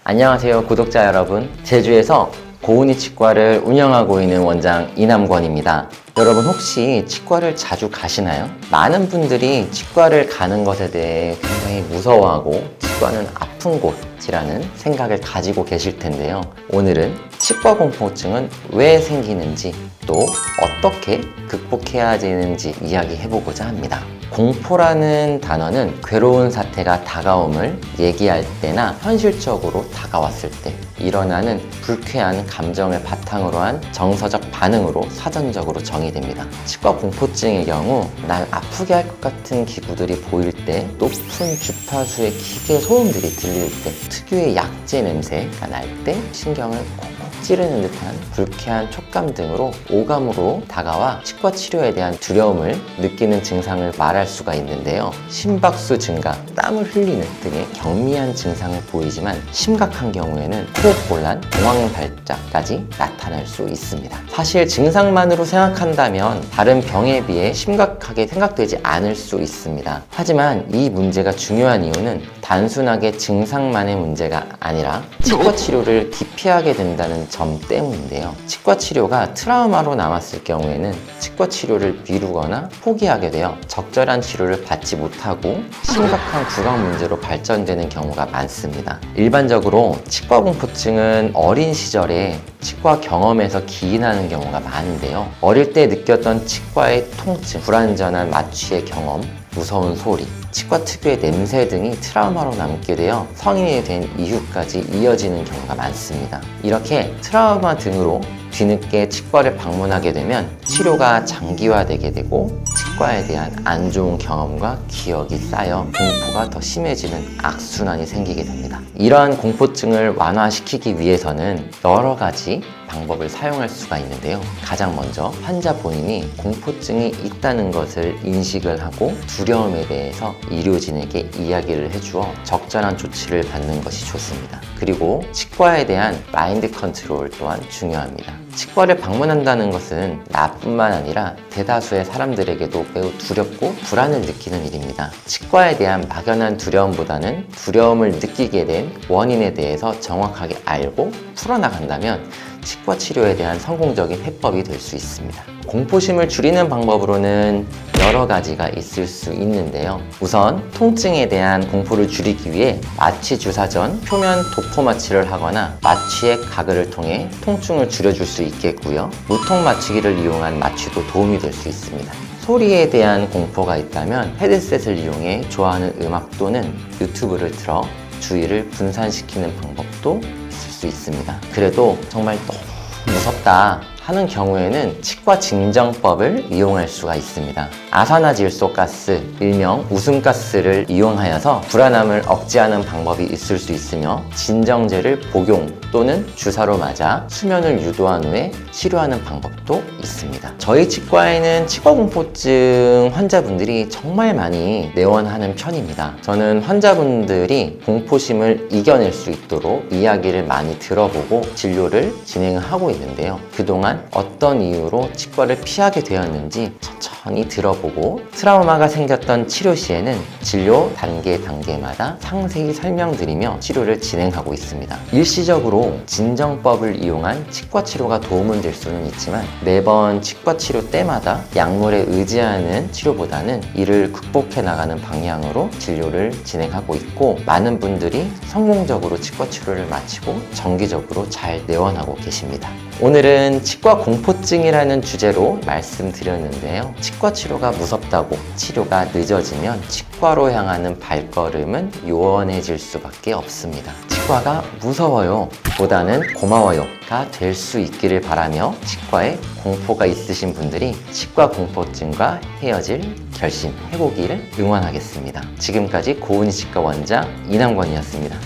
안녕하세요 구독자 여러분, 제주에서 고은이 치과를 운영하고 있는 원장 이남권입니다. 여러분 혹시 치과를 자주 가시나요? 많은 분들이 치과를 가는 것에 대해 굉장히 무서워하고 치과는 아픈 곳이라는 생각을 가지고 계실 텐데요. 오늘은 치과 공포증은 왜 생기는지 또 어떻게 극복해야 되는지 이야기해보고자 합니다. 공포라는 단어는 괴로운 사태가 다가옴을 얘기할 때나 현실적으로 다가왔을 때 일어나는 불쾌한 감정을 바탕으로 한 정서적 반응으로 사전적으로 정의됩니다. 치과 공포증의 경우 날 아프게 할 것 같은 기구들이 보일 때, 높은 주파수의 기계 소음들이 들릴 때, 특유의 약재 냄새가 날 때, 신경을 콕콕 찌르는 듯한 불쾌한 촉감 등으로 오감으로 다가와 치과 치료에 대한 두려움을 느끼는 증상을 말할 수가 있는데요. 심박수 증가, 땀을 흘리는 등의 경미한 증상을 보이지만 심각한 경우에는 호흡곤란, 공황 발작까지 나타날 수 있습니다. 사실 증상만으로 생각한다면 다른 병에 비해 심각하게 생각되지 않을 수 있습니다. 하지만 이 문제가 중요한 이유는 단순하게 증상만의 문제가 아니라 치과 치료를 기피하게 된다는 점 때문인데요. 치과 치료가 트라우마로 남았을 경우에는 치과 치료를 미루거나 포기하게 되어 적절한 치료를 받지 못하고 심각한 구강 문제로 발전되는 경우가 많습니다. 일반적으로 치과 공포증은 어린 시절에 치과 경험에서 기인하는 경우가 많은데요. 어릴 때 느꼈던 치과의 통증, 불완전한 마취의 경험, 무서운 소리, 치과 특유의 냄새 등이 트라우마로 남게 되어 성인이 된 이후까지 이어지는 경우가 많습니다. 이렇게 트라우마 등으로 뒤늦게 치과를 방문하게 되면 치료가 장기화되게 되고 치과에 대한 안 좋은 경험과 기억이 쌓여 공포가 더 심해지는 악순환이 생기게 됩니다. 이러한 공포증을 완화시키기 위해서는 여러 가지 방법을 사용할 수가 있는데요. 가장 먼저 환자 본인이 공포증이 있다는 것을 인식을 하고 두려움에 대해서 의료진에게 이야기를 해주어 적절한 조치를 받는 것이 좋습니다. 그리고 치과에 대한 마인드 컨트롤 또한 중요합니다. 치과를 방문한다는 것은 나뿐만 아니라 대다수의 사람들에게도 매우 두렵고 불안을 느끼는 일입니다. 치과에 대한 막연한 두려움보다는 두려움을 느끼게 된 원인에 대해서 정확하게 알고 풀어나간다면 치과 치료에 대한 성공적인 해법이 될 수 있습니다. 공포심을 줄이는 방법으로는 여러 가지가 있을 수 있는데요. 우선 통증에 대한 공포를 줄이기 위해 마취 주사 전 표면 도포 마취를 하거나 마취액 가글을 통해 통증을 줄여줄 수 있겠고요. 무통 마취기를 이용한 마취도 도움이 될 수 있습니다. 소리에 대한 공포가 있다면 헤드셋을 이용해 좋아하는 음악 또는 유튜브를 틀어 주의를 분산시키는 방법도 있을 수 있습니다. 그래도 정말 너무 무섭다 하는 경우에는 치과 진정법을 이용할 수가 있습니다. 아산화질소가스, 일명 웃음가스를 이용하여서 불안함을 억제하는 방법이 있을 수 있으며 진정제를 복용 또는 주사로 맞아 수면을 유도한 후에 치료하는 방법도 있습니다. 저희 치과에는 치과공포증 환자분들이 정말 많이 내원하는 편입니다. 저는 환자분들이 공포심을 이겨낼 수 있도록 이야기를 많이 들어보고 진료를 진행하고 있는데요. 그동안 어떤 이유로 치과를 피하게 되었는지 천천히 들어보고 트라우마가 생겼던 치료 시에는 진료 단계마다 상세히 설명드리며 치료를 진행하고 있습니다. 일시적으로 진정법을 이용한 치과 치료가 도움은 될 수는 있지만 매번 치과 치료 때마다 약물에 의지하는 치료보다는 이를 극복해 나가는 방향으로 진료를 진행하고 있고 많은 분들이 성공적으로 치과 치료를 마치고 정기적으로 잘 내원하고 계십니다. 오늘은 치과 공포증이라는 주제로 말씀드렸는데요. 치과 치료가 무섭다고 치료가 늦어지면 치과로 향하는 발걸음은 요원해질 수밖에 없습니다. 치과가 무서워요 보다는 고마워요가 될 수 있기를 바라며 치과에 공포가 있으신 분들이 치과 공포증과 헤어질 결심 해보기를 응원하겠습니다. 지금까지 고은이 치과 원장 이남권이었습니다.